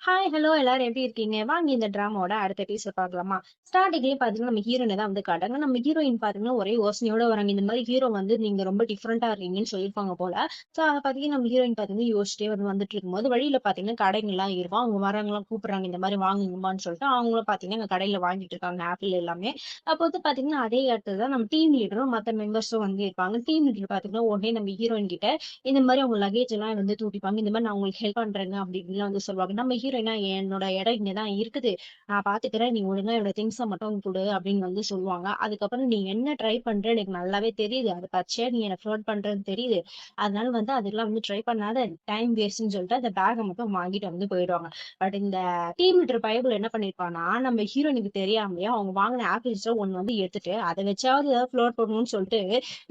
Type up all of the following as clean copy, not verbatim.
Hi, hello எல்லாரும் எப்படி இருக்கீங்க? வாங்க இந்த ட்ராமாவோட அடுத்த எபிசோட் பார்க்கலாமா? ஸ்டார்ட்டிங்லயே பார்த்தீங்கன்னா, நம்ம ஹீரோயின தான் வந்து காட்டுறாங்க. நம்ம ஹீரோயின் பார்த்தீங்கன்னா, ஒரே யோசனையோட வராங்க. இந்த மாரி ஹீரோ வந்து நீங்க ரொம்ப டிஃபரெண்ட்டா இருக்கீங்கன்னு சொல்லியிருப்பாங்க போல. ஸோ, அத பார்த்தீங்கன்னா, நம்ம ஹீரோயின் பார்த்தீங்கன்னா, யோசிச்சிட்டே வந்துட்டு இருக்கும்போது, வழியில பார்த்தீங்கன்னா, கடைங்கலாம் இருக்கும். அவங்க வரவங்கலாம் கூப்பிடுறாங்க, இந்த மாரி வாங்குங்கம்மான்னு சொல்லிட்டு. அவங்களும் பார்த்தீங்கன்னா, அங்க கடையில வாங்கிட்டு இருக்காங்க ஆப்பிள் எல்லாமே. அப்போ வந்து பார்த்தீங்கன்னா, அதே இடத்துல தான் நம்ம டீம் லீடரும், மத்த மெம்பர்ஸும் வந்து இருப்பாங்க. டீம் லீடர் பார்த்தீங்கன்னா, உடனே நம்ம ஹீரோயின் கிட்ட இந்த மாரி அவங்க லக்கேஜ் எல்லாம் வந்து தூக்கிப்பாங்க. இந்த மாரி நான் உங்களுக்கு ஹெல்ப் பண்றேங்க அப்படி இப்படின்லாம் வந்து சொல்லுவாங்க. நம்ம ஹீரோயினா என்னோட இடம் இங்க தான் இருக்குது. நான் பார்த்துக்கிறேன். நீ ஒழுங்கா என்னோட திங்ஸ மட்டும் குடு அப்படின்னு வந்து சொல்லுவாங்க. அதுக்கப்புறம் நீ என்ன ட்ரை பண்ற எனக்கு நல்லாவே தெரியுது. அது பச்சையா நீ என்ன ஃப்ளர்ட் பண்றன்னு தெரியுது. அதனால வந்து அதெல்லாம் வந்து ட்ரை பண்ணாத. டைம் வேஸ்ட்ன்னு சொல்லிட்டு அந்த பேக்க மட்டும் வாங்கிட்டு வந்து போயிடுவாங்க. பட் இந்த டீம் லீடர் பயபுல் என்ன பண்ணியிருப்பான்னா, நம்ம ஹீரோயினுக்கு தெரியாமயே அவங்க வாங்கின ஆப்பிள்ஸ்ல ஒண்ணு வந்து எடுத்துட்டு, அத வச்சாவது ஏதாவது ஃப்ளர்ட் பண்ணணும்னு சொல்லிட்டு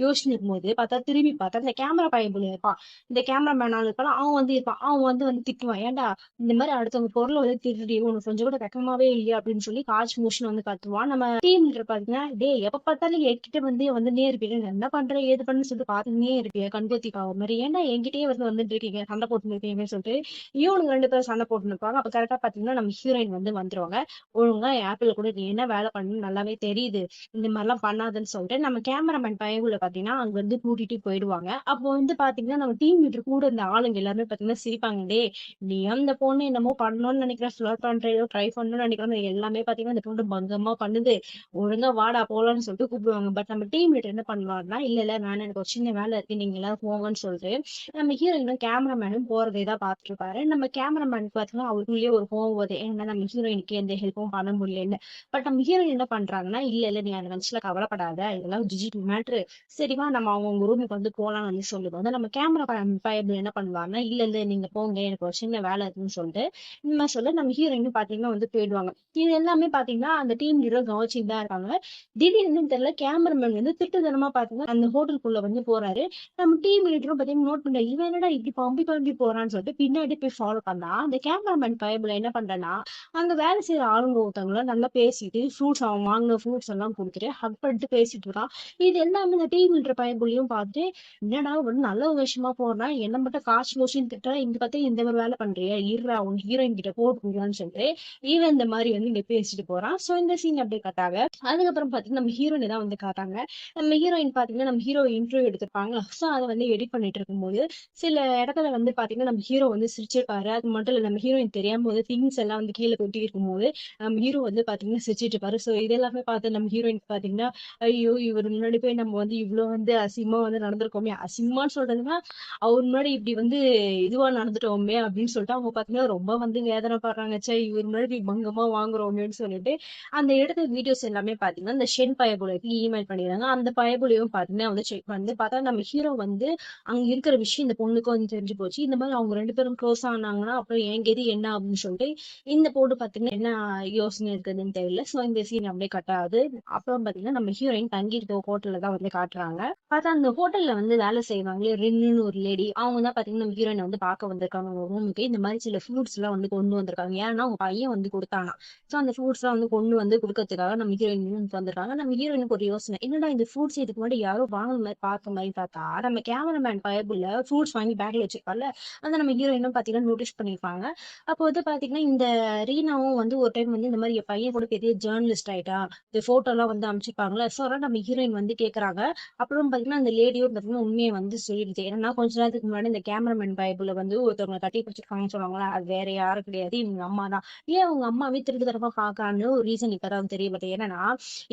யோசிச்சுட்டு இருக்கும்போது பார்த்தா திரும்பி பார்த்தா இந்த கேமரா பயபுல் இருப்பான். இந்த கேமராமேன் ஆள் இருப்பான். அவன் வந்து இருப்பான். அவன் வந்து திட்டுவான். ஏன்டா இந்த மாதிரி அடுத்தவங்க பொருள வந்து திருடி உனக்கு கொஞ்சம் கூட வெக்கமாவே இல்லையா அப்படின்னு சொல்லி காச்சு மூச்சுன்னு வந்து கத்துவான். நம்ம டீம் லீடர் பாத்தீங்கன்னா, டேய் எப்ப பார்த்தாலும் என்கிட்ட வந்து வந்துன்னே இருப்பீங்க. நான் என்ன பண்றேன் ஏது பண்ணு சொல்லிட்டு பாத்துன்னே இருப்பீங்க. கண்கொத்தி பாவ மாதிரி ஏன்டா என்கிட்டயே வந்துட்டு இருக்கீங்க சண்டை போட்டு இருக்கீங்கன்னு சொல்லிட்டு இவனுங்க ரெண்டு பேரும் சண்டை போட்டு இருப்பாங்க. அப்ப கரெக்டா பாத்தீங்கன்னா நம்ம ஹீரோயின் வந்து வந்துருவாங்க. ஒழுங்கா ஆப்பிள் கூட நீ என்ன வேலை பண்ணணும்னு நல்லாவே தெரியுது. இந்த மாதிரிலாம் பண்ணாதுன்னு சொல்லிட்டு நம்ம கேமராமேன் பயவுல பாத்தீங்கன்னா அங்க வந்து கூட்டிட்டு போயிடுவாங்க. அப்போ வந்து பாத்தீங்கன்னா நம்ம டீம் லீடர் கூட இருந்த ஆளுங்க எல்லாருமே பாத்தீங்கன்னா சிரிப்பாங்க. டேய் நீ அந்த பொண்ணு என்னமோ பண்ணணும்னு நினைக்கிற ஃபிளர்ட் பண்ற ஏதோ ட்ரை பண்ணணும்னு நினைக்கிறோம் எல்லாமே பாத்தீங்கன்னா இந்த பொண்ணு பங்கமா பண்ணுது. ஒழுங்கா வாடா போலான்னு சொல்லிட்டு கூப்பிடுவாங்க. பட் நம்ம டீம் லீடர் என்ன பண்ணுவாருன்னா, இல்ல இல்ல நான் எனக்கு ஒரு சின்ன வேலை இருக்கு நீங்க எல்லாரும் போங்கன்னு சொல்லிட்டு நம்ம ஹீரோயினும் கேமராமேனும் போறதை தான் பார்த்துட்டு இருப்பாரு. நம்ம கேமராமேனுக்கு பாத்தீங்கன்னா அவருக்குள்ளேயே ஒரு கோவம் வருது. ஏன்னா நம்ம ஹீரோயினுக்கு எந்த ஹெல்ப்பும் பண்ண முடியல. பட் நம்ம ஹீரோயின் என்ன பண்றாங்கன்னா, இல்ல இல்ல நீ அதை நினைச்சுல கவலைப்படாத இதெல்லாம் டிஜிட்டல் மேட்ரு. சரிவா நம்ம அவங்க ரூமுக்கு வந்து போலாம்னு வந்து சொல்லும்போது நம்ம கேமரா பயபிள் என்ன பண்ணுவாருன்னா, இல்ல இல்ல நீங்க போங்க எனக்கு ஒரு சின்ன வேலை இருக்குன்னு சொல்லிட்டு இந்த மாதிரி சொல்ல நம்ம ஹீரோயின் பாத்தீங்கன்னா வந்து போயிடுவாங்க. இது எல்லாமே பாத்தீங்கன்னா அந்த டீம் லீடர் கவனிச்சுட்டு தான் இருக்காங்க. திடீர்னு தெரியல கேமராமேன் வந்து திருட்டுத்தனமா பாத்தீங்கன்னா அந்த ஹோட்டலுக்குள்ள வந்து போறாரு. நம்ம டீம் லீடரும் பாத்தீங்கன்னா நோட் பண்ண இவன் என்னடா இப்படி பம்பி பம்பி போறான்னு சொல்லிட்டு பின்னாடி போய் ஃபாலோ பண்ணா அந்த கேமராமேன் பயபிள் என்ன பண்றேன்னா, அங்க வேலை செய்யற ஆளுங்க ஒருத்தவங்கள நல்லா பேசிட்டு ஃப்ரூட்ஸ் அவன் வாங்கின ஃப்ரூட்ஸ் எல்லாம் கொடுத்துட்டு ஹக் பண்ணிட்டு பேசிட்டு இருக்கான். இது எல்லாமே இந்த டீம் லீடர் பயபிளையும் பார்த்து என்னடா ஒரு நல்ல ஒரு விஷயமா போறேன் என்ன மட்டும் காசு மூச்சின்னு திட்டா இந்த பத்தி இந்த ஒரு வேலை பண்றியா இருடா உன் ஹீரோயின் கிட்ட போட்டுருக்கான்னு சொல்லிட்டு இவன் இந்த மாதிரி வந்து இங்க பேசிட்டு போறான். சோ இந்த சீன் அப்படியே கட்டாங்க. அதுக்கப்புறம் பாத்தீங்கன்னா நம்ம ஹீரோயின் தான் வந்து காட்டாங்க. நம்ம ஹீரோயின் பாத்தீங்கன்னா நம்ம ஹீரோ இன்டர்வியூ எடுத்திருப்பாங்க. சோ அதை வந்து எடிட் பண்ணிட்டு இருக்கும்போது சில இடத்துல வந்து பாத்தீங்கன்னா நம்ம ஹீரோ வந்து சிரிச்சிருப்பாரு. அது மட்டும் இல்ல நம்ம ஹீரோயின் தெரியாம வந்து திங்ஸ் எல்லாம் வந்து கீழே கொட்டி இருக்கும்போது நம்ம ஹீரோ வந்து பாத்தீங்கன்னா சிரிச்சிட்டு இருப்பாரு. சோ இது எல்லாமே பார்த்து நம்ம ஹீரோயின் பாத்தீங்கன்னா ஐயோ இவர் முன்னாடி போய் நம்ம வந்து இவ்வளவு வந்து அசிங்கமா வந்து நடந்திருக்கோமே அசிங்கமான்னு சொல்றதுன்னா அவர் முன்னாடி இப்படி வந்து இதுவா நடந்துட்டோமே அப்படின்னு சொல்லிட்டு அவங்க பாத்தீங்கன்னா ரொம்ப வந்து வேதனைப்படுறாங்க. ச்சே இவர் முன்னாடி இப்படி பங்கமா வாங்குறோமேன்னு சொல்லிட்டு அந்த எடுத்த வீடியோஸ் எல்லாமே பாத்தீங்கன்னா இந்த ஷென் பயபுலைக்கு இமெயில் பண்ணிடுறாங்க. அந்த பயபுலையும் பாத்தீங்கன்னா வந்து செக் பண்ணி பார்த்தா நம்ம ஹீரோ வந்து அங்க இருக்கிற விஷயம் இந்த பொண்ணுக்கும் வந்து தெரிஞ்சு போச்சு. இந்த மாதிரி அவங்க ரெண்டு பேரும் க்ளோஸ் ஆனாங்கன்னா அப்புறம் என் கெதி என்ன அப்படின்னு சொல்லிட்டு இந்த போட்டு பாத்தீங்கன்னா என்ன யோசனை இருக்குதுன்னு தெரியல. சோ இந்த சீன் அப்படியே கட் ஆகுது. அப்புறம் பாத்தீங்கன்னா நம்ம ஹீரோயின் தங்கி இருக்க ஹோட்டல்ல தான் வந்து காட்டுறாங்க. பார்த்தா அந்த ஹோட்டல்ல வந்து வேலை செய்வாங்களே ரின்னுன்னு ஒரு லேடி அவங்க தான் பாத்தீங்கன்னா நம்ம ஹீரோயினை வந்து பார்க்க வந்திருக்காங்க அவங்க ரூமுக்கு. இந்த மாதிரி சில ஃப்ரூட்ஸ் எல்லாம் வந்து கொண்டு வந்திருக்காங்க. ஏன்னா அவங்க பையன் வந்து கொடுத்தாங்க. சோ அந்த ஃப்ரூட்ஸ் எல்லாம் வந்து கொண்டு வந்து கொடுக்கறதுக்காக நம்ம ஹீரோயின் வந்திருக்காங்க. நம்ம ஹீரோயினுக்கு ஒரு யோசனை என்னடா இந்த ஃப்ரூட்ஸ் இதுக்கு முன்னாடி யாரோ வாங்கின மாதிரி பார்த்த மாதிரி பார்த்தா நம்ம கேமராமேன் பயபுள்ள ஃப்ரூட்ஸ் வாங்கி பேக்ல வச்சிருப்பால அதை நம்ம ஹீரோயினும் பாத்தீங்கன்னா நோட்டீஸ் பண்ணிருப்பாங்க. அப்போ வந்து பாத்தீங்கன்னா இந்த ரீனாவும் வந்து ஒரு டைம் வந்து இந்த மாதிரி என் பையன் கூட பெரிய ஜேர்னலிஸ்ட் ஆயிட்டா இந்த போட்டோ எல்லாம் வந்து அமைச்சிருப்பாங்களா. சோ அதெல்லாம் நம்ம ஹீரோயின் வந்து கேக்குறாங்க. அப்புறம் பாத்தீங்கன்னா அந்த லேடியும் பாத்தீங்கன்னா உண்மையை வந்து சொல்லிடுது. ஏன்னா கொஞ்ச நேரத்துக்கு முன்னாடி இந்த கேமராமேன் பைபிள்ல வந்து ஒருத்தவங்க கட்டி பிடிச்சிருக்காங்கன்னு சொல்லுவாங்களா அது வேற யாரும் கிடையாது இவங்க அம்மா தான். ஏன் அவங்க அம்மாவே திருட்டுத்தனமா பாக்கான்னு ஒரு ரீசன் இப்பதான் தெரிய வருது. என்னன்னா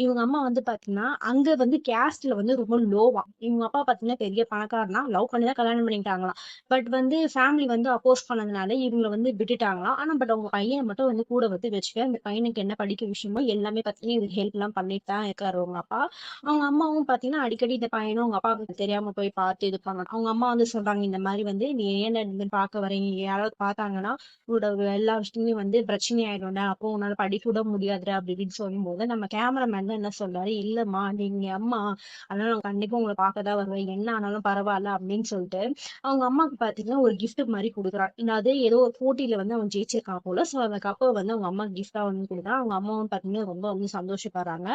இவங்க அம்மா வந்து பாத்தீங்கன்னா அங்க வந்து கேஸ்ட்ல வந்து ரொம்ப லோவா இவங்க அப்பா பாத்தீங்கன்னா பெரிய பணக்காரனா லவ் பண்ணி தான் கல்யாணம் பண்ணிட்டாங்களாம். பட் வந்து ஃபேமிலி வந்து அப்போஸ் பண்ணதுனால இவங்களை வந்து விட்டுட்டாங்களாம். ஆனா பட் அவங்க பையனை மட்டும் வந்து கூட வந்து வச்சுக்க அந்த பையனுக்கு என்ன படிக்க விஷயமோ எல்லாமே பாத்தீங்கன்னா இவருக்கு ஹெல்ப் எல்லாம் பண்ணிட்டு தான் இருக்காரு அவங்க அப்பா. அவங்க அம்மாவும் பாத்தீங்கன்னா அடிக்கடி இந்த பையனும் அவங்க அப்பாவுக்கு தெரியாம போய் பார்த்து இது பண்ணணும். அவங்க அம்மா வந்து சொல்றாங்க இந்த மாதிரி வந்து நீ ஏன் இந்த பார்க்க வரீங்க யாராவது பார்த்தாங்கன்னா உன்னோட எல்லா விஷயமும் வந்து பிரச்சனை ஆயிடும்டா அப்போ உன்னால படிக்க கூட முடியாதுடா அப்படி இப்படின்னு சொல்லும்போது நம்ம கேமராமேன் தான் என்ன சொல்றாரு இல்லம்மா நீங்க அம்மா அதனால நான் கண்டிப்பா உங்களை பார்க்கதான் வருவேன் என்ன ஆனாலும் பரவாயில்ல அப்படின்னு சொல்லிட்டு அவங்க அம்மாக்கு பாத்தீங்கன்னா ஒரு gift மாதிரி கொடுக்குறான். அது ஏதோ ஒரு போட்டியில வந்து அவன் ஜெயிச்சிருக்கான் போல. சோ அந்த கப்பை வந்து அவங்க அம்மா கிஃப்டா வந்து கொடுக்குறான். அவங்க அம்மாவும் பாத்தீங்கன்னா ரொம்ப வந்து சந்தோஷப்படுறாங்க.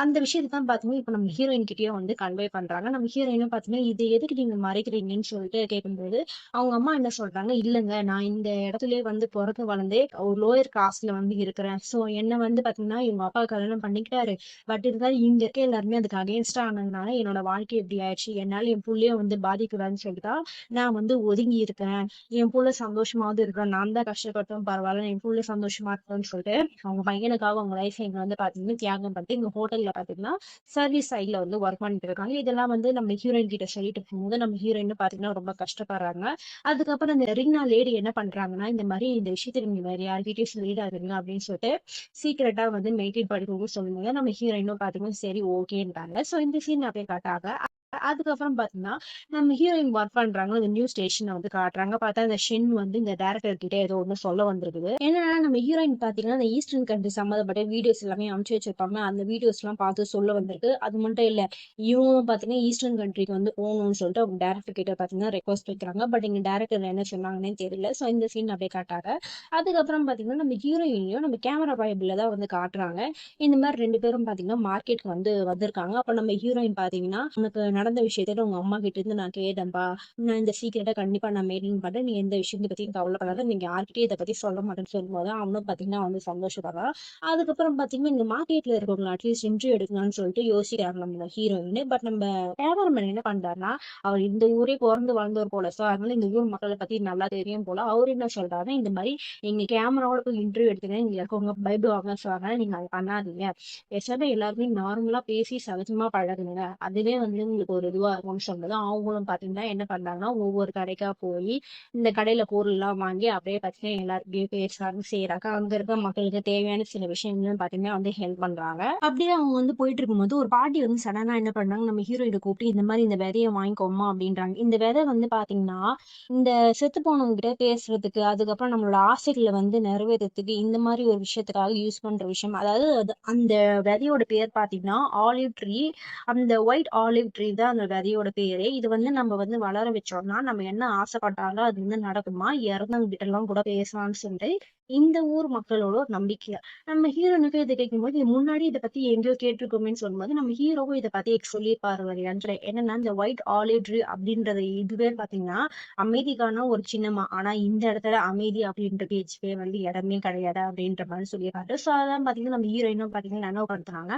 அந்த விஷயத்தை தான் பாத்தீங்கன்னா இப்ப நம்ம ஹீரோயின் கிட்டயும் வந்து கன்வே பண்றாங்க. நம்ம ஹீரோயினும் பாத்தீங்கன்னா இது எதுக்கு நீங்க மறைக்கிறீங்கன்னு சொல்லிட்டு கேட்கும்போது அவங்க அம்மா என்ன சொல்றாங்க இல்லங்க நான் இந்த இடத்துலயே வந்து வந்து பிறந்து வளர்ந்தே ஒரு லோயர் காஸ்ட்ல வந்து இருக்கிறேன். சோ என்ன வந்து பாத்தீங்கன்னா இவங்க அப்பா கல்யாணம் பண்ணிக்கிட்டாரு. பட் இருந்தாலும் இங்க இருக்க எல்லாருமே அதுக்கு அகேன்ஸ்டா ஆனதுனால என்னோட வாழ்க்கை இப்படி ஆயிடுச்சு. என்னால என் புள்ளைய வந்து பாதிக்கூடாதுன்னு சொல்லிட்டு நான் வந்து ஒதுங்கி இருக்கிறேன். என் புள்ள சந்தோஷமாவது இருக்கிறேன். நான் தான் கஷ்டப்பட்டும் பரவாயில்ல, என் புள்ள சந்தோஷமா இருக்கணும்னு சொல்லிட்டு அவங்க பையனுக்காக அவங்க லைஃப் இங்க வந்து பாத்தீங்கன்னா தியாகம் பண்ணிட்டு இங்க ஹோட்டல்ல பாத்தீங்கன்னா சர்வீஸ் சைட்ல வந்து ஒர்க் பண்ணிட்டு இருக்காங்க. இதெல்லாம் வந்து நம்ம ஹீரோயின் கிட்ட சொல்லிட்டு போகும்போது நம்ம ஹீரோயின் பாத்தீங்கன்னா ரொம்ப கஷ்டப்படுறாங்க. அதுக்கப்புறம் இந்த ரீனா லேடி என்ன பண்றாங்கன்னா, இந்த மாதிரி இந்த விஷயத்த நீங்க வேற யார்கிட்டயும் சொல்லிடாதீங்க அப்படின்னு சொல்லிட்டு சீக்கிரட்டா வந்து மெயின்டைன் பண்ணிக்கோங்க சொல்லும்போது நம்ம ஹீரோயினும் பாத்தீங்கன்னா சரி ஓகேன்றாங்க. சோ இந்த சீன் அப்படியே காட்டாங்க. அதுக்கப்புறம் பாத்தீங்கன்னா நம்ம ஹீரோயின் ஒர்க் பண்றாங்க. இந்த நியூ ஸ்டேஷனை வந்து காட்டுறாங்க. பார்த்தா இந்த ஷென் வந்து இந்த டைரக்டர் கிட்ட ஏதோ ஒண்ணு சொல்ல வந்திருக்குது. என்னன்னா நம்ம ஹீரோயின் பாத்தீங்கன்னா இந்த ஈஸ்டர்ன் கண்ட்ரி சம்மந்தப்பட்ட வீடியோஸ் எல்லாமே அனுப்பிச்சு வச்சிருப்பாங்க. அந்த வீடியோஸ் எல்லாம் பார்த்து சொல்ல வந்திருக்கு. அது மட்டும் இல்ல, இவங்களும் பாத்தீங்கன்னா ஈஸ்டர்ன் கண்ட்ரிக்கு வந்து போகணும்னு சொல்லிட்டு அவங்க டேரக்டர் கிட்ட பாத்தீங்கன்னா ரெக்வஸ்ட் வைக்கிறாங்க. பட் இங்க டேரக்டர் என்ன சொன்னாங்கன்னே தெரியல. சோ இந்த சீன் அப்படியே காட்டாங்க. அதுக்கப்புறம் பாத்தீங்கன்னா நம்ம ஹீரோயினையும் நம்ம கேமரா பைபிள்ல தான் வந்து காட்டுறாங்க. இந்த மாதிரி ரெண்டு பேரும் பாத்தீங்கன்னா மார்க்கெட்க்கு வந்து வந்திருக்காங்க. அப்ப நம்ம ஹீரோயின் பாத்தீங்கன்னா உனக்கு நடந்த விஷயத்த உங்க அம்மா கிட்ட இருந்து நான் கேட்டேன்பா, நான் இந்த சீக்கிரட்டை கண்டிப்பா நான் மெயின்டைன் பண்றேன், நீ எந்த விஷயத்தை பத்தியும் கவலைப்படாத, நீங்க யார்கிட்டயும் இதை பத்தி சொல்ல மாட்டேன்னு சொல்லும்போது அவனும் பாத்தீங்கன்னா வந்து சந்தோஷப்படுறான். அதுக்கப்புறம் பாத்தீங்கன்னா இந்த மார்க்கெட்ல இருக்கவங்க அட்லீஸ்ட் இன்டர்வியூ எடுக்கலாம்னு சொல்லிட்டு யோசிக்கிறாங்க நம்ம ஹீரோயின். பட் நம்ம கேமராமேன் என்ன பண்றாருன்னா, அவர் இந்த ஊரே பிறந்து வளர்ந்தவர் போல, சோ அதனால இந்த ஊர் மக்களை பத்தி நல்லா தெரியும் போல. அவர் என்ன சொல்றாருன்னா, இந்த மாதிரி எங்க கேமராவோட போய் இன்டர்வியூ எடுத்துங்க, இங்க இருக்கவங்க பயப்படுவாங்க, சோ அதனால நீங்க அதை பண்ணாதீங்க. பேசாம எல்லாருமே நார்மலா பேசி சகஜமா பழகுங்க, அதுவே வந்து உங்களுக்கு ஒரு இதுவா இருக்கும்னு சொன்னது. அவங்களும் பாத்தீங்கன்னா என்ன பண்றாங்கன்னா ஒவ்வொரு கடைக்கா போய் இந்த கடையில பொருள் எல்லாம் வாங்கி அப்படியே பாத்தீங்கன்னா எல்லாருக்கையும் பேசுறாங்க செய்யறாங்க. அங்க இருக்க மக்களுக்கு தேவையான சில விஷயங்களும் பாத்தீங்கன்னா வந்து ஹெல்ப் பண்றாங்க. அப்படியே அவங்க வந்து போயிட்டு இருக்கும்போது ஒரு பாட்டி வந்து சடனா என்ன பண்றாங்க, நம்ம ஹீரோயினை கூப்பிட்டு இந்த மாதிரி இந்த விதைய வாங்கிக்கோமா அப்படின்றாங்க. இந்த விதை வந்து பாத்தீங்கன்னா இந்த செத்து போனவங்க கிட்ட பேசுறதுக்கு, அதுக்கப்புறம் நம்மளோட ஆசைகளை வந்து நிறைவேறதுக்கு, இந்த மாதிரி ஒரு விஷயத்துக்காக யூஸ் பண்ற விஷயம். அதாவது அந்த விதையோட பேர் பாத்தீங்கன்னா ஆலிவ் ட்ரீ. அந்த ஒயிட் ஆலிவ் ட்ரீ தான் அந்த விதையோட பேரு. இது வந்து நம்ம வந்து வளர வச்சோம்னா நம்ம என்ன ஆசைப்பட்டாலும் அது வந்து நடக்குமா, இறந்தவங்க கிட்ட எல்லாம் கூட பேசலாம்னு சொல்லிட்டு இந்த ஊர் மக்களோட ஒரு நம்பிக்கை. நம்ம ஹீரோனுக்கு இதை கேட்கும்போது இது முன்னாடி இதை பத்தி எங்கேயோ கேட்டிருக்கோமேன்னு சொல்லும்போது நம்ம ஹீரோவும் இதை பத்தி சொல்லியிருப்பாரு வரையான்ட்டு. என்னன்னா இந்த ஒயிட் ஆலிவ் ட்ரீ அப்படின்றது இதுவே பாத்தீங்கன்னா அமைதிக்கான ஒரு சின்னமா, ஆனா இந்த இடத்துல அமைதி அப்படின்ற பேச்சுக்கே வந்து இடமே கிடையாது அப்படின்ற மாதிரி சொல்லியிருக்காரு. சோ அதான் பாத்தீங்கன்னா நம்ம ஹீரோயினும் பாத்தீங்கன்னா நினைவுபடுத்துறாங்க.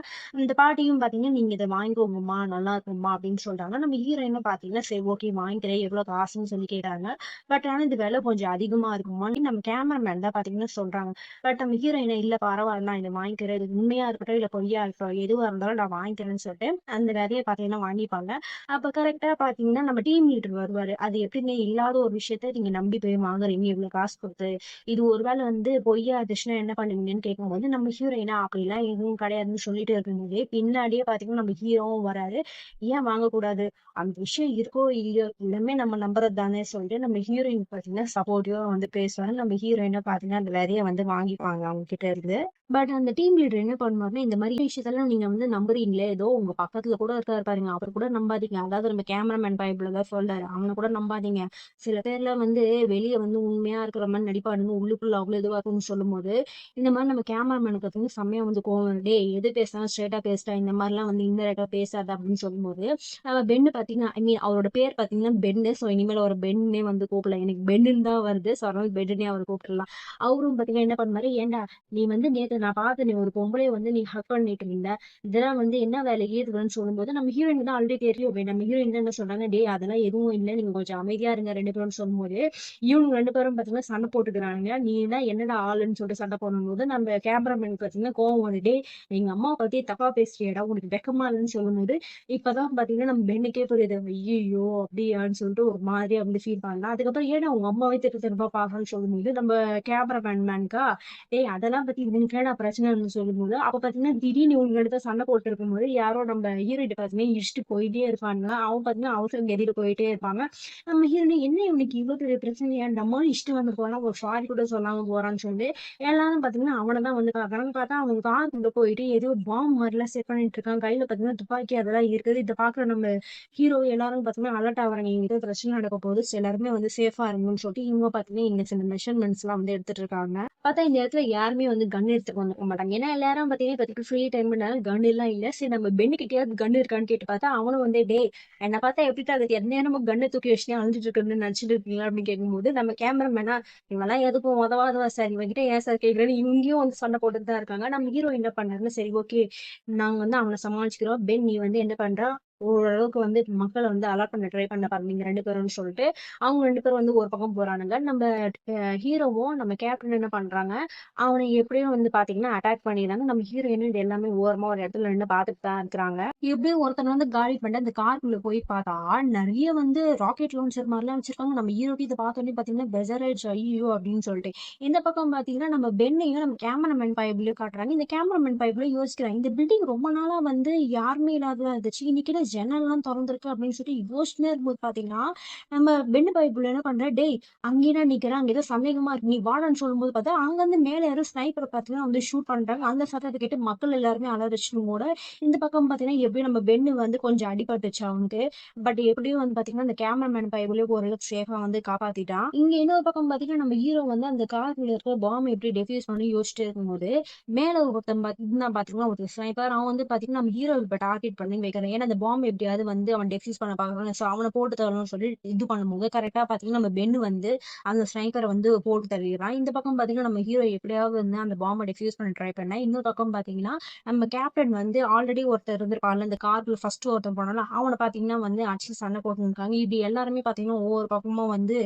இந்த பாட்டியும் பாத்தீங்கன்னா நீங்க இதை வாங்கிக்கோங்கம்மா நல்லா இருக்கும்மா அப்படின்னு சொல்றாங்க. நம்ம ஹீரோயினும் பாத்தீங்கன்னா சரி ஓகே வாங்கிக்கிறேன், எவ்வளவு காசுன்னு சொல்லி கேட்டாங்க. பட் ஆனா இந்த விலை கொஞ்சம் அதிகமா இருக்குமா நம்ம கேமராமேன் தான் பாத்தீங்கன்னா சொல்றாங்க. பட் நம்ம ஹீரோயினை இல்ல பரவாயில்ல நான் இதை வாங்கிக்கிறேன், இது உண்மையா இருக்கட்டும் இல்ல பொய்யா இருக்கட்டும் எதுவா இருந்தாலும் நான் வாங்கிக்கிறேன்னு சொல்லிட்டு அந்த விதையை பாத்தீங்கன்னா வாங்கிப்பாங்க. அப்ப கரெக்டா பாத்தீங்கன்னா நம்ம டீம் லீடர் வருவாரு. அது எப்படின்னு இல்லாத ஒரு விஷயத்த நீங்க நம்பி போய் வாங்குறீங்க இவ்வளவு காசு கொடுத்து, இது ஒருவேளை வந்து பொய்யா இருந்துச்சுன்னா என்ன பண்ணுவீங்கன்னு கேட்கும்போது நம்ம ஹீரோயினா அப்படிலாம் எதுவும் கிடையாதுன்னு சொல்லிட்டு இருக்கும்போது பின்னாடியே பாத்தீங்கன்னா நம்ம ஹீரோவும் வராரு. ஏன் வாங்கக்கூடாது, அந்த விஷயம் இருக்கோ இல்லையோ எல்லாமே நம்ம நம்புறது தானே சொல்லிட்டு நம்ம ஹீரோயின் பாத்தீங்கன்னா சப்போர்ட்டிவா வந்து பேசுவாங்க. நம்ம ஹீரோயினை பாத்தீங்கன்னா அந்த விதைய வந்து வாங்கிப்பாங்க அவங்க கிட்ட இருந்து. பட் அந்த டீம் லீடர் என்ன பண்ணுவாருன்னா, இந்த மாதிரி விஷயத்தெல்லாம் நீங்க வந்து நம்புறீங்களே, ஏதோ உங்க பக்கத்துல கூட இருக்காரு பாருங்க, அவர் கூட நம்பாதீங்க. அதாவது நம்ம கேமராமேன் பைபிள் தான் சொல்றாரு, அவனை கூட நம்பாதீங்க. சில பேர்ல வந்து வெளிய வந்து உண்மையா இருக்கிற மாதிரி நடிப்பாருங்க, உள்ளுக்குள்ள அவ்வளவு இதுவா இருக்கும்னு சொல்லும்போது இந்த மாதிரி நம்ம கேமராமேனுக்கு வந்து செம்மையா வந்து கோவம் வருது. டேய் எது பேசினாலும் ஸ்ட்ரெயிட்டா பேசிட்டா, இந்த மாதிரி எல்லாம் வந்து இன்டெரக்டா பேசாத அப்படின்னு சொல்லும்போது பென்னு பாத்தீங்கன்னா ஐ மீன் அவரோட பேர் பாத்தீங்கன்னா பென்னு. சோ இனிமேல் ஒரு பென்னே வந்து கூப்பிடலாம், எனக்கு பென்னுன்னு தான் வருது, சோ அதனால பென்னுனே அவர் கூப்பிடலாம். அவரும் பாத்தீங்கன்னா என்ன பண்ணாரு, ஏன்டா நீ வந்து நேத்து நான் பார்த்த நீ ஒரு பொம்பளைய வந்து நீ ஹக் பண்ணிட்டு இருந்த, இதெல்லாம் வந்து என்ன வேலைக்கு இருக்குன்னு சொல்லும்போது நம்ம ஹீரோயின் தான் ஆல்ரெடி தெரியும். நம்ம ஹீரோயின் தான் என்ன சொல்றாங்க, டே அதெல்லாம் எதுவும் இல்லை, நீங்க கொஞ்சம் அமைதியா இருங்க ரெண்டு பேரும் சொல்லும்போது இவங்க ரெண்டு பேரும் பாத்தீங்கன்னா சண்டை போட்டுக்கிறாங்க. நீ என்ன என்னடா ஆளுன்னு சொல்லிட்டு சண்டை போடும்போது நம்ம கேமராமேன் பாத்தீங்கன்னா கோவம் வந்து, டே எங்க அம்மா பத்தி தப்பா பேசுறியடா, உனக்கு வெக்கமா இல்லைன்னு சொல்லும்போது இப்பதான் பாத்தீங்கன்னா நம்ம பெண்ணுக்கே புரியுது, ஐயோ அப்படியான்னு சொல்லிட்டு ஒரு மாதிரியா வந்து ஃபீல் பண்ணலாம். அதுக்கப்புறம் ஏன்னா உங்க அம்மாவே திரும்ப திரும்ப பாக்கணும்னு சொல்லும்போது நம்ம கேமராமேன்கா டேய் அதெல்லாம் பத்தி இவனுக்கு ஏடா பிரச்சனைன்னு சொல்லும்போது அப்ப பாத்தீங்கன்னா திடீர்னு இவங்க எடுத்து சண்டை போட்டு இருக்கும்போது யாரோ நம்ம ஹீரோயிட்ட பாத்தீங்கன்னா இடிச்சுட்டு போயிட்டே இருப்பாங்க. அவன் பாத்தீங்கன்னா அவசரம் கெதிட்டு போயிட்டே இருப்பாங்க. நம்ம ஹீரோயின் என்ன இவனுக்கு இவ்வளவு பெரிய பிரச்சனையா, நம்ம இஷ்டம் வந்து போனா ஒரு சாரி கூட சொல்லாம போறான்னு சொல்லி எல்லாரும் பாத்தீங்கன்னா அவனை தான் வந்து பாக்குறாங்க. பார்த்தா அவன் கார் கொண்டு போயிட்டு ஏதோ பாம்பு மாதிரி எல்லாம் செட் பண்ணிட்டு இருக்கான். கையில பாத்தீங்கன்னா துப்பாக்கி அதெல்லாம் இருக்குது. இதை பாக்குற நம்ம ஹீரோ எல்லாரும் பாத்தீங்கன்னா அலர்ட் ஆகுறாங்க, இங்க ஏதோ பிரச்சனை நடக்க போகுது, so எல்லாருமே வந்து சேஃபா இருங்கன்னு சொல்லிட்டு இவங்க பாத்தீங்கன்னா இங்க சில மெஷர்மெண்ட்ஸ் எல்லாம் வந்து எடுத்துட்டு இருக்காங்க. இருக்காங்க. பார்த்தா இந்த இடத்துல யாருமே வந்து கன் எடுத்துட்டு வந்துக்க மாட்டாங்க. ஏன்னா எல்லாரும் பார்த்தீங்கன்னா இப்ப ஃப்ரீ டைம்னால கன் எல்லாம் இல்ல. சரி நம்ம பென்னு கிட்டயாவது கன் இருக்கான்னு கேட்டு பார்த்தா அவனும் வந்து டேய் என்ன பார்த்தா எப்படிட்டா அது எந்நேரமும் கன்னை தூக்கி வச்சுட்டு அழிஞ்சிட்டு இருக்குன்னு நினைச்சிட்டு இருக்கீங்களா அப்படின்னு கேட்கும்போது நம்ம கேமராமேனா இவெல்லாம் எதுக்கும் உதவாதவா சார் இவங்கிட்ட ஏன் சார் கேட்குறேன்னு இவங்கேயும் வந்து சண்டை போட்டுட்டு தான் இருக்காங்க. நம்ம ஹீரோ என்ன பண்ணாருன்னு சரி ஓகே நாங்க வந்து அவனை சமாளிச்சுக்கிறோம். பென் நீ வந்து என்ன பண்றா ஓரளவுக்கு வந்து மக்களை வந்து அலாட் பண்ண ட்ரை பண்ண பாருங்க நீங்க 2 பேரும்னு சொல்லிட்டு அவங்க 2 பேரும் வந்து ஒரு பக்கம் போறானுங்க. நம்ம ஹீரோவும் நம்ம கேப்டன் என்ன பண்றாங்க அவனை எப்படியும் வந்து பாத்தீங்கன்னா அட்டாக் பண்ணிடுறாங்க. நம்ம ஹீரோயின் இது எல்லாமே ஓரமா ஒரு இடத்துல நின்று பாத்துட்டு தான் இருக்கிறாங்க. எப்படியும் ஒருத்தன் வந்து காலி பண்ணிட்டு அந்த காருக்குள்ள போய் பார்த்தா நிறைய வந்து ராக்கெட் லான்ச்சர் மாதிரிலாம் வச்சிருக்காங்க. நம்ம ஹீரோக்கு இதை பார்த்தோன்னே பாத்தீங்கன்னா பெசரேஜ் ஐயோ அப்படின்னு சொல்லிட்டு இந்த பக்கம் பாத்தீங்கன்னா நம்ம பெண்ணையும் நம்ம கேமராமேன் பைப்லயும் காட்டுறாங்க. இந்த கேமராமேன் பைப்ல யோசிக்கிறாங்க இந்த பில்டிங் ரொம்ப நாளா வந்து யாருமே இல்லாத இருந்துச்சு. இன்னைக்கு ஜன்னல்லாம் திறந்திருக்கு அப்படின்னு சொல்லி யோசிச்சுனே இருக்கும்போது பாத்தீங்கன்னா நம்ம பெண்ணு பைப்புல என்ன பண்ற டேய் அங்கேதான் நிக்கிறேன் அங்க ஏதோ சந்தேகமா இருக்கு நீ வாடான்னு சொல்லும்போது பார்த்தா அங்க வந்து மேல யாரும் ஸ்னைப்பரை பார்த்தீங்கன்னா வந்து ஷூட் பண்றாங்க. அந்த சத்தத்தை கேட்டு மக்கள் எல்லாருமே அலறிச்சுன்னு கூட இந்த பக்கம் பாத்தீங்கன்னா எப்படியும் நம்ம பெண்ணு வந்து கொஞ்சம் அடிபட்டுச்சு அவனுக்கு. பட் எப்படியும் வந்து பாத்தீங்கன்னா அந்த கேமராமேன் பைப்புலயே ஓரளவுக்கு சேஃபா வந்து காப்பாத்திட்டான். இங்க இன்னொரு பக்கம் பாத்தீங்கன்னா நம்ம ஹீரோ வந்து அந்த கார்ல இருக்க பாம்பை எப்படி டெஃபியூஸ் பண்ணி யோசிச்சுட்டு இருக்கும்போது மேல ஒருத்தன் பாத்தீங்கன்னா ஒரு ஸ்னைப்பர் அவன் வந்து பாத்தீங்கன்னா நம்ம ஹீரோ இப்ப டார்கெட் பண்ணி வைக்கிறேன். ஏன்னா அந்த பாம்பு எப்படியாவது வந்து அவன் டெஃபியூஸ் பண்ண பாக்குறான். சோ அவனை போட்டு தரணும்னு சொல்லி இது பண்ணும்போது கரெக்டா பாத்தீங்கன்னா நம்ம பென்னு வந்து அந்த ஸ்னைப்பரை வந்து போட்டு தள்ளிடுறான். இந்த பக்கம் பாத்தீங்கன்னா நம்ம ஹீரோ எப்படியாவது வந்து அந்த பாம்பை டெஃபியூஸ் பண்ண ட்ரை பண்ண இன்னொரு பக்கம் பாத்தீங்கன்னா நம்ம கேப்டன் வந்து ஆல்ரெடி ஒருத்தர் இருந்திருப்பான்ல இந்த கார்ல ஃபர்ஸ்ட் ஒருத்தன் போனால அவனை பாத்தீங்கன்னா வந்து அடிச்சு சண்டை போட்டு இருக்காங்க. இப்படி எல்லாருமே பாத்தீங்கன்னா ஒவ்வொரு பக்கமும் வந்து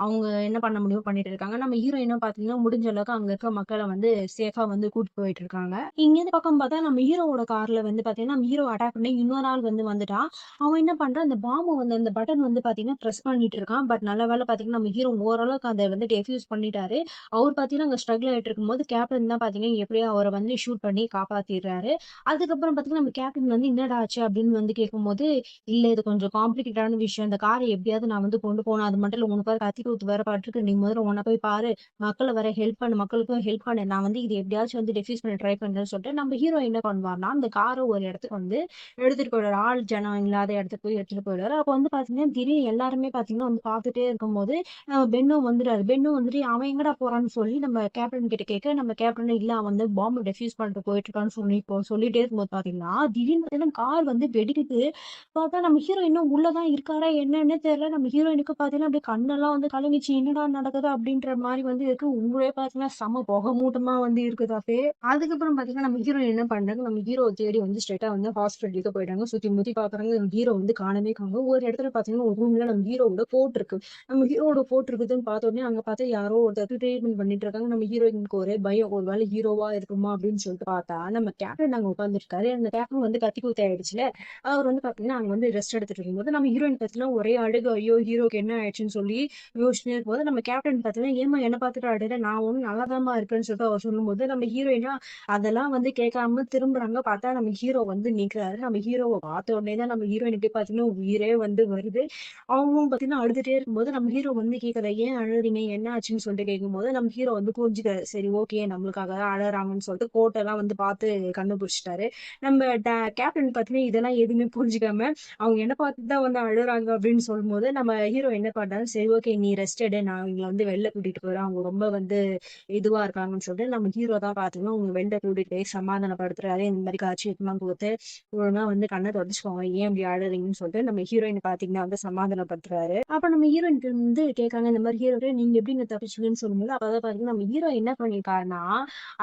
அவங்க என்ன பண்ண முடியும் பண்ணிட்டு இருக்காங்க. நம்ம ஹீரோயினும் பாத்தீங்கன்னா முடிஞ்ச அளவுக்கு அங்க இருக்க மக்களை வந்து சேஃபா வந்து கூட்டு போயிட்டு இருக்காங்க. இங்க இந்த பக்கம் பார்த்தா நம்ம ஹீரோவோட கார்ல வந்து பாத்தீங்கன்னா நம்ம ஹீரோ அட்டாக் பண்ணி இன்னொரு ஆள் வந்து வந்துட்டான். அவன் என்ன பண்றான் அந்த பாம்பை வந்து அந்த பட்டன் வந்து பாத்தீங்கன்னா பிரஸ் பண்ணிட்டு இருக்கான். பட் நல்ல வேலை பாத்தீங்கன்னா நம்ம ஹீரோ ஓரளவுக்கு அதை வந்து டெஃப்யூஸ் பண்ணிட்டாரு. அவர் பாத்தீங்கன்னா அங்க ஸ்ட்ரகிள் ஆயிட்டு இருக்கும்போது கேப்டன் தான் பாத்தீங்கன்னா எப்படியோ அவரை வந்து ஷூட் பண்ணி காப்பாத்திடுறாரு. அதுக்கப்புறம் பாத்தீங்கன்னா நம்ம கேப்டன் வந்து என்னடா ஆச்சு அப்படின்னு வந்து கேட்கும்போது இல்ல இது கொஞ்சம் காம்ப்ளிகேட்டான விஷயம். இந்த காரை எப்படியாவது நான் வந்து கொண்டு போகணும். அது மட்டும் இல்ல உனக்கு வேற கத்தி குத்து வேற பாட்டுருக்கு. நீ முதல்ல உன்னை போய் பாரு. மக்களை வர ஹெல்ப் பண்ணு. மக்களுக்கும் ஹெல்ப் பண்ணு. நான் வந்து இது எப்படியாச்சும் வந்து டெஃப்யூஸ் பண்ண ட்ரை பண்றேன்னு சொல்லிட்டு நம்ம ஹீரோ என்ன பண்ணுவார்னா அந்த காரை ஒரு இடத்துக்கு வந்து எடுத்துட்டு போயிடுவாரு. ஆள் ஜனம் இல்லாத இடத்துக்கு போய் எடுத்துட்டு போயிடுவாரு. அப்ப வந்து பாத்தீங்கன்னா திடீர்னு எல்லாருமே பாத்தீங்கன்னா வந்து பாத்துட்டே இருக்கும்போது பென்னும் வந்துட்டாரு. பென்னும் வந்துட்டு அவன் எங்கடா போறான்னு சொல்லி நம்ம கேப்டன் கிட்ட கேட்க நம்ம கேப்டன் இல்ல அவன் வந்து பாம்பு டெஃப்யூஸ் பண்ணிட்டு போயிட்டு இருக்கான்னு சொல்லி இப்போ சொல்லிட்டே இருக்கும்போது பாத்தீங்கன்னா திடீர்னு பாத்தீங்கன்னா கார் வந்து வெடிக்குது. பார்த்தா நம்ம ஹீரோ இன்னும் உள்ளதான் இருக்காரா என்னன்னே தெரியல. நம்ம ஹீரோயினுக்கு பாத்தீங்கன்னா அப்படியே கண்ணெல்லாம் வந்து கலங்கிச்சு என்னடா நடக்குது அப்படின்ற மாதிரி வந்து இருக்கு. உங்களே பாத்தீங்கன்னா செம புகை மூட்டமா வந்து இருக்குது அப்படியே. அதுக்கப்புறம் பாத்தீங்கன்னா நம்ம ஹீரோ என்ன பண்றாங்க நம்ம ஹீரோ தேடி வந்து ஸ்ட்ரெயிட்டா வந்து ஹாஸ்பிட்டலுக்கு போயிட்டாங்க. சுத்தி முத்தி பாக்குறாங்க நம்ம ஹீரோ வந்து காணவே காணும். ஒரு இடத்துல பாத்தீங்கன்னா ஒரு ரூம்ல நம்ம ஹீரோவோட கோட் இருக்கு. நம்ம ஹீரோட கோட் இருக்குதுன்னு பார்த்த உடனே அங்க பார்த்தா யாரோ ஒருத்தர் ட்ரீட்மெண்ட் பண்ணிட்டு இருக்காங்க. நம்ம ஹீரோயினுக்கு ஒரே பயம் ஒரு வேலை ஹீரோவா இருக்குமா அப்படின்னு சொல்லிட்டு பார்த்தா நம்ம கேப்டன் அங்க உட்காந்துருக்காரு. அந்த கேப்டன் வந்து கத்தி குத்தி ஆயிடுச்சுல அவர் வந்து பாத்தீங்கன்னா அங்க வந்து ரெஸ்ட் எடுத்துட்டு இருக்கும்போது நம்ம ஹீரோயின் பாத்தீங்கன்னா ஒரே அழுகு ஐயோ ஹீரோக்கு என்ன ஆயிடுச்சுன்னு சொல்லி யோசிச்சுட்டே இருக்கும்போது நம்ம கேப்டன் பாத்தீங்கன்னா ஏமா என்ன பார்த்துட்டு அழுத நான் ஒன்னும் நல்லாதாம்மா இருக்கேன்னு சொல்லிட்டு அவர் சொல்லும்போது நம்ம ஹீரோயினா அதெல்லாம் வந்து கேட்காம திரும்புறாங்க. பார்த்தா நம்ம ஹீரோ வந்து நிக்கிறாரு. நம்ம ஹீரோவை பார்த்த உடனே தான் நம்ம ஹீரோயினுக்கு பாத்தீங்கன்னா உயிரே வந்து வருது. அவங்களும் பாத்தீங்கன்னா அழுதுட்டே இருக்கும்போது நம்ம ஹீரோ வந்து கேட்கல ஏன் அழுறீங்க என்ன ஆச்சுன்னு சொல்லிட்டு கேட்கும்போது நம்ம ஹீரோ வந்து புரிஞ்சுக்காரு. சரி ஓகே நம்மளுக்காக தான் அழறாங்கன்னு சொல்லிட்டு கோட்டெல்லாம் வந்து பார்த்து கண்டுபிடிச்சிட்டாரு. நம்ம கேப்டன் பாத்தீங்கன்னா இதெல்லாம் எதுவுமே புரிஞ்சுக்காம அவங்க என்ன பார்த்துட்டு தான் வந்து அழுறாங்க அப்படின்னு சொல்லும்போது நம்ம ஹீரோ என்ன பண்ணாரு சரி ஓகே நீ ரெஸ்ட் எடு நான் இவங்களை வந்து வெளில கூட்டிட்டு போறேன் அவங்க ரொம்ப வந்து இதுவா இருக்காங்கன்னு சொல்லிட்டு நம்ம ஹீரோ தான் பாத்தீங்கன்னா அவங்க வெளில கூட்டிட்டு போய் சமாதானப்படுத்துறாரு. இந்த மாதிரி காட்சி எல்லாம் கொடுத்து ஒழுங்கா வந்து கண்ணை தொடச்சுக்கோங்க ஏன் இப்படி அழுறீங்கன்னு சொல்லிட்டு நம்ம ஹீரோயின் பாத்தீங்கன்னா வந்து சமாதானப்படுத்துறாரு. அப்ப நம்ம ஹீரோயினுக்கு வந்து கேட்காங்க இந்த மாதிரி ஹீரோ நீங்க எப்படி இந்த தப்பிச்சுங்கன்னு சொல்லும்போது அப்பதான் பாத்தீங்கன்னா நம்ம ஹீரோ என்ன பண்ணிருக்காருன்னா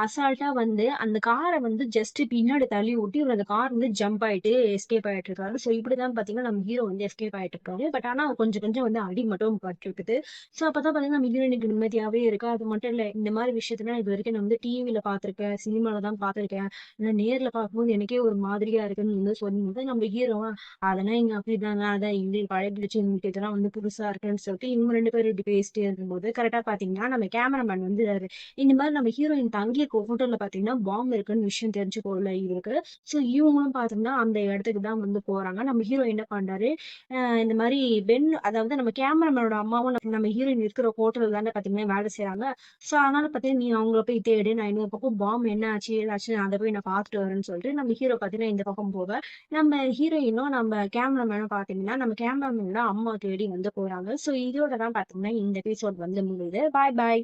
அசால்ட்டா வந்து அந்த காரை வந்து ஜஸ்ட் பின்னாடி தள்ளி விட்டு இவர் அந்த கார் வந்து ஜம்ப் ஆயிட்டு எஸ்கேப் ஆயிட்டு இருக்காரு. சோ இப்படிதான் பாத்தீங்கன்னா நம்ம ஹீரோ வந்து எஸ்கேப் ஆயிட்டு இருக்காரு. பட் ஆனா கொஞ்சம் கொஞ்சம் வந்து அடி மட்டும் பட்டு இருக்குது. சோ அப்பதான் பாத்தீங்கன்னா நம்ம ஹீரோயினுக்கு நிம்மதியாவே இருக்கு. அது மட்டும் இல்ல இந்த மாதிரி விஷயத்துல இது வரைக்கும் நான் வந்து டிவில பாத்திருக்கேன் சினிமால தான் பாத்திருக்கேன். ஆனா நேர்ல பார்க்கும்போது எனக்கே ஒரு மாதிரியா இருக்குன்னு வந்து சொல்லும்போது நம்ம ஹீரோ அதெல்லாம் இங்க அப்படிதாங்க அதான் இது பழகிடுச்சு உங்களுக்கு இதெல்லாம் வந்து புதுசா இருக்குன்னு சொல்லிட்டு இவங்க 2 பேரும் இப்படி பேசிட்டே இருக்கும்போது கரெக்டா பாத்தீங்கன்னா நம்ம கேமராமேன் வந்து இந்த மாதிரி நம்ம ஹீரோயின் தங்கியிருக்க ஹோட்டல்ல பாத்தீங்கன்னா பாம்பு இருக்குன்னு விஷயம் தெரிஞ்சுக்கோல இவருக்கு. சோ இவங்களும் பாத்தீங்கன்னா அந்த இடத்துக்கு தான் வந்து போறாங்க. நம்ம ஹீரோ என்ன பண்றாரு இந்த மாதிரி பென் அதாவது நம்ம கேமராமேனோட அம்மாவும் நம்ம ஹீரோயின் இருக்கிற ஹோட்டல் தானே பாத்தீங்கன்னா வேலை செய்யறாங்க. சோ அதனால பாத்தீங்கன்னா நீ அவங்கள போய் தேடு நான் இன்னொரு பக்கம் பாம்பு என்ன ஆச்சு ஏதாச்சு அதை போய் நான் பார்த்துட்டு வரேன்னு சொல்லிட்டு நம்ம ஹீரோ பாத்தீங்கன்னா இந்த பக்கம் போக நம்ம ஹீரோயினும் நம்ம கேமராமேனும் பாத்தீங்கன்னா நம்ம கேமராமேனோட அம்மா தேடி வந்து போறாங்க. சோ இதோட தான் பாத்தீங்கன்னா இந்த எபிசோட் வந்து முடியுது. பாய் பாய்.